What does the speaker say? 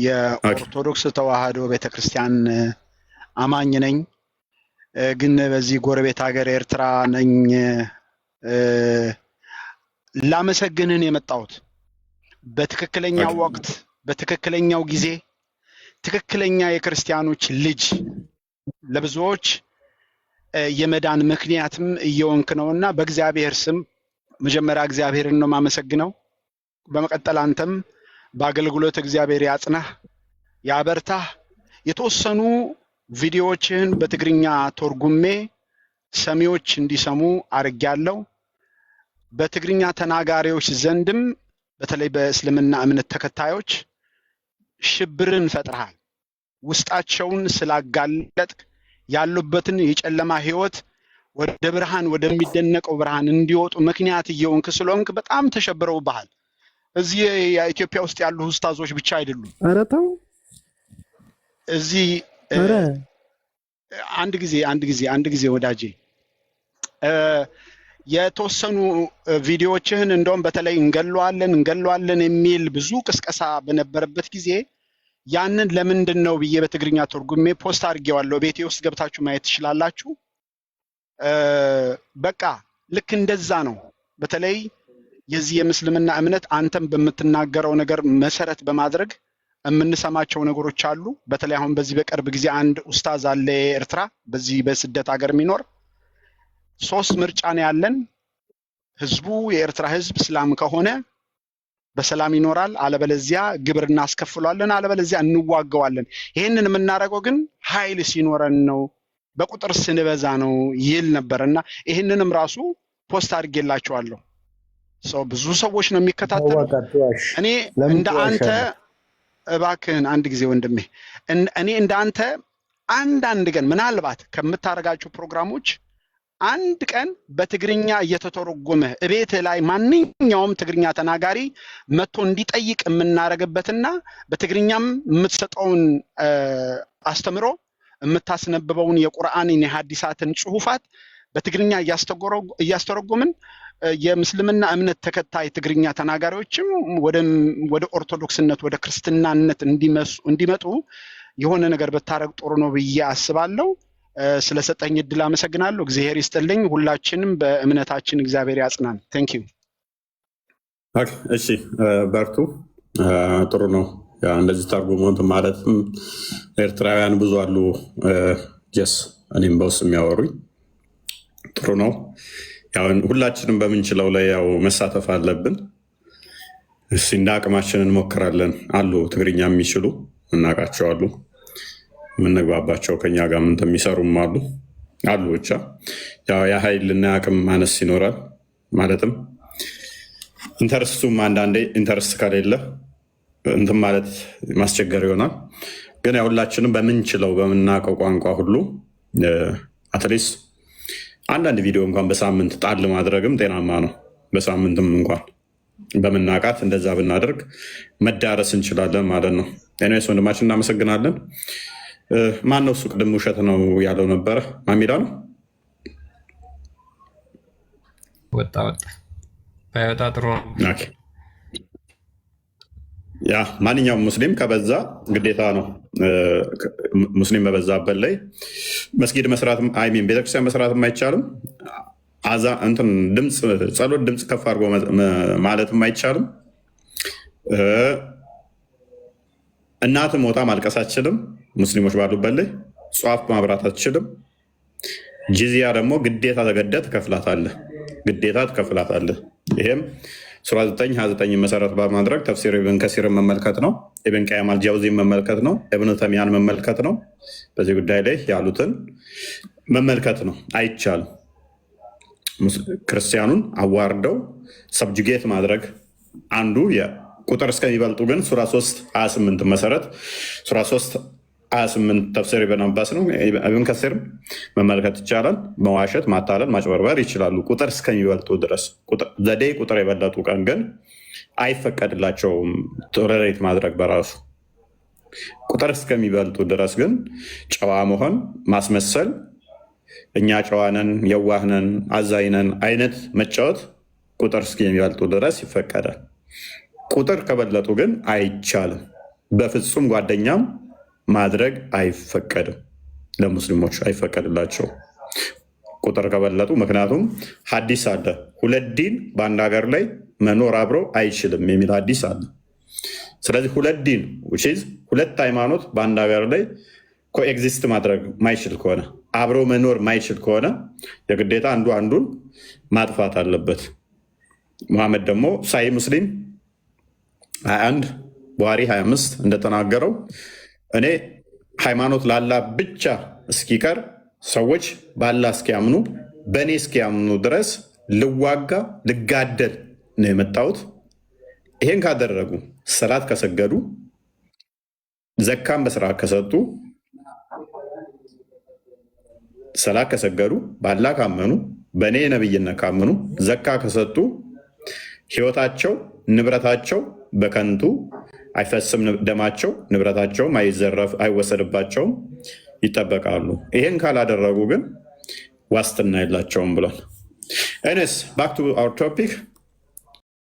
የኦርቶዶክስ ተዋህዶ ቤተክርስቲያን አማኝ ነኝ። ግን በዚህ ጎረቤት ሀገር ኤርትራ ነኝ። ላመሰግንህን የመጣሁት በትክክለኛው ወቅት በትክክለኛው ጊዜ ትክክለኛ የክርስቲያኖች ልጅ ለብዙዎች የመዳን ምክንያትም እየወንክ ነውና በእግዚአብሔር ስም መጀመሪያ እግዚአብሔርን ነው ማመሰግነው። በመቀጠል አንተም በአገልግሎት እግዚአብሔር ያጽናህ ያበርታህ። የተወሰኑ ቪዲዮዎችን በትግርኛ ተርጉሜ ሰሚዎች እንዲሰሙ አድርጌያለሁ። በትግርኛ ተናጋሪዎች ዘንድም በተለይ በእስልምና እምነት ተከታዮች ሽብርን ፈጥረሃል። ውስጣቸውን ስላጋለጥክ ያሉበትን የጨለማ ህይወት ወደ ብርሃን ወደሚደነቀው ብርሃን እንዲወጡ ምክንያት እየሆንክ ስለሆንክ በጣም ተሸብረውብሃል። እዚህ የኢትዮጵያ ውስጥ ያሉ ኡስታዞች ብቻ አይደሉም። ኧረ ተው። እዚህ አንድ ጊዜ ወዳጄ የተወሰኑ ቪዲዮዎችህን እንደውም በተለይ እንገለዋለን የሚል ብዙ ቅስቀሳ በነበረበት ጊዜ ያንን ለምንድን ነው ብዬ በትግርኛ ተርጉሜ ፖስት አድርጌዋለሁ። ቤቴ ውስጥ ገብታችሁ ማየት ትችላላችሁ። በቃ ልክ እንደዛ ነው። በተለይ የዚህ የምስልምና እምነት አንተም በምትናገረው ነገር መሰረት በማድረግ የምንሰማቸው ነገሮች አሉ። በተለይ አሁን በዚህ በቅርብ ጊዜ አንድ ኡስታዝ አለ ኤርትራ በዚህ በስደት ሀገር የሚኖር 3 ምርጫ ነው ያለን። ህዝቡ የኤርትራ ህዝብ እስላም ከሆነ በሰላም ይኖራል፣ አለበለዚያ ግብር እናስከፍሏለን፣ አለበለዚያ እንዋጋዋለን። ይሄንን የምናደርገው ግን ኃይል ሲኖረን ነው፣ በቁጥር ስንበዛ ነው ይል ነበርና ይሄንንም ራሱ ፖስት አድርጌላችኋለሁ። ብዙ ሰዎች ነው የሚከታተሉት። እኔ እንደ አንተ እባክህን አንድ ጊዜ ወንድሜ እኔ እንደ አንተ አንድ ቀን ምናልባት ከምታረጋቸው ፕሮግራሞች አንድ ቀን በትግርኛ እየተተረጎመ እቤት ላይ ማንኛውም ትግርኛ ተናጋሪ መጥቶ እንዲጠይቅ የምናረግበትና በትግርኛም የምትሰጠውን አስተምሮ የምታስነብበውን የቁርአንን የሐዲሳትን ጽሁፋት በትግርኛ እያስተረጎምን የምስልምና እምነት ተከታይ ትግርኛ ተናጋሪዎችም ወደ ኦርቶዶክስነት ወደ ክርስትናነት እንዲመጡ የሆነ ነገር ብታረግ ጥሩ ነው ብዬ አስባለሁ። ስለሰጠኝ እድል አመሰግናለሁ። እግዚአብሔር ይስጥልኝ። ሁላችንም በእምነታችን እግዚአብሔር ያጽናን። ቴንክ ዩ። እሺ በርቱ። ጥሩ ነው። እንደዚህ ተርጉሞት ማለትም ኤርትራውያን ብዙ አሉ። ጀስ እኔም በውስጥ የሚያወሩኝ ጥሩ ነው። ያው ሁላችንም በምንችለው ላይ ያው መሳተፍ አለብን። እስኪ እንደ አቅማችን እንሞክራለን። አሉ ትግርኛ የሚችሉ እናውቃቸው አሉ፣ የምንግባባቸው ከኛ ጋር ምን የሚሰሩም አሉ። ብቻ ያው የኃይልና የአቅም ማነስ ይኖራል። ማለትም ኢንተርስቱም አንዳንዴ ኢንተርስት ከሌለ እንትን ማለት ማስቸገር ይሆናል። ግን ያው ሁላችንም በምንችለው በምናውቀው ቋንቋ ሁሉ አትሊስት አንዳንድ ቪዲዮ እንኳን በሳምንት ጣል ማድረግም ጤናማ ነው። በሳምንትም እንኳን በምናውቃት እንደዛ ብናደርግ መዳረስ እንችላለን ማለት ነው። ኤኒዌይስ ወንድማችን እናመሰግናለን። ማን ነው እሱ? ቅድም ውሸት ነው ያለው ነበረ። ማሚዳ ነው ወጣ ባይወጣ ጥሩ ነው። ያ ማንኛውም ሙስሊም ከበዛ ግዴታ ነው። ሙስሊም በበዛበት ላይ መስጊድ መስራት አይሚን ቤተክርስቲያን መስራትም አይቻልም። እንትን ድምፅ ጸሎት ድምፅ ከፍ አድርጎ ማለትም አይቻልም። እናት ሞታ ማልቀስ አትችልም። ሙስሊሞች ባሉበት ላይ ጧፍ ማብራት አትችልም። ጂዚያ ደግሞ ግዴታ ተገደህ ትከፍላታለህ። ግዴታ ትከፍላታለህ። ይሄም ሱራ 9:29 መሰረት በማድረግ ተፍሲር ኢብን ከሲርን መመልከት ነው። ኢብን ቀይም አልጃውዚን መመልከት ነው። ኢብን ተይሚያን መመልከት ነው። በዚህ ጉዳይ ላይ ያሉትን መመልከት ነው። አይቻልም። ክርስቲያኑን አዋርደው ሰብጁጌት ማድረግ አንዱ ቁጥር እስከሚበልጡ ግን ሱራ 3:28 መሰረት ሱራ 3:28 ተፍሲር ኢብን አባስ ነው። ኢብን ከሲር መመልከት ይቻላል። መዋሸት፣ ማታለል፣ ማጭበርበር ይችላሉ ቁጥር እስከሚበልጡ ድረስ። ዘዴ ቁጥር የበለጡ ቀን ግን አይፈቀድላቸውም ቶለሬት ማድረግ በራሱ። ቁጥር እስከሚበልጡ ድረስ ግን ጨዋ መሆን፣ ማስመሰል፣ እኛ ጨዋነን፣ የዋህነን፣ አዛይነን አይነት መጫወት ቁጥር እስከሚበልጡ ድረስ ይፈቀዳል። ቁጥር ከበለጡ ግን አይቻልም። በፍጹም ጓደኛም ማድረግ አይፈቀድም። ለሙስሊሞች አይፈቀድላቸው ቁጥር ከበለጡ። ምክንያቱም ሐዲስ አለ፣ ሁለት ዲን በአንድ ሀገር ላይ መኖር አብሮ አይችልም የሚል ሐዲስ አለ። ስለዚህ ሁለት ዲን ሁለት ሃይማኖት በአንድ ሀገር ላይ ኮኤግዚስት ማድረግ ማይችል ከሆነ አብሮ መኖር ማይችል ከሆነ የግዴታ አንዱ አንዱን ማጥፋት አለበት። መሐመድ ደግሞ ሳሂህ ሙስሊም 21 ቡሃሪ 25 እንደተናገረው እኔ ሃይማኖት ላላ ብቻ እስኪቀር ሰዎች ባላ እስኪያምኑ በእኔ እስኪያምኑ ድረስ ልዋጋ ልጋደል ነው የመጣሁት። ይሄን ካደረጉ ሰላት ከሰገዱ ዘካን በስራ ከሰጡ ሰላት ከሰገዱ ባላ ካመኑ በእኔ ነብይነት ካመኑ ዘካ ከሰጡ ህይወታቸው ንብረታቸው በከንቱ አይፈስም፣ ደማቸው ንብረታቸውም አይዘረፍ አይወሰድባቸውም፣ ይጠበቃሉ። ይሄን ካላደረጉ ግን ዋስትና የላቸውም ብሏል። ኤኒዌይስ ባክ ቱ አወር ቶፒክ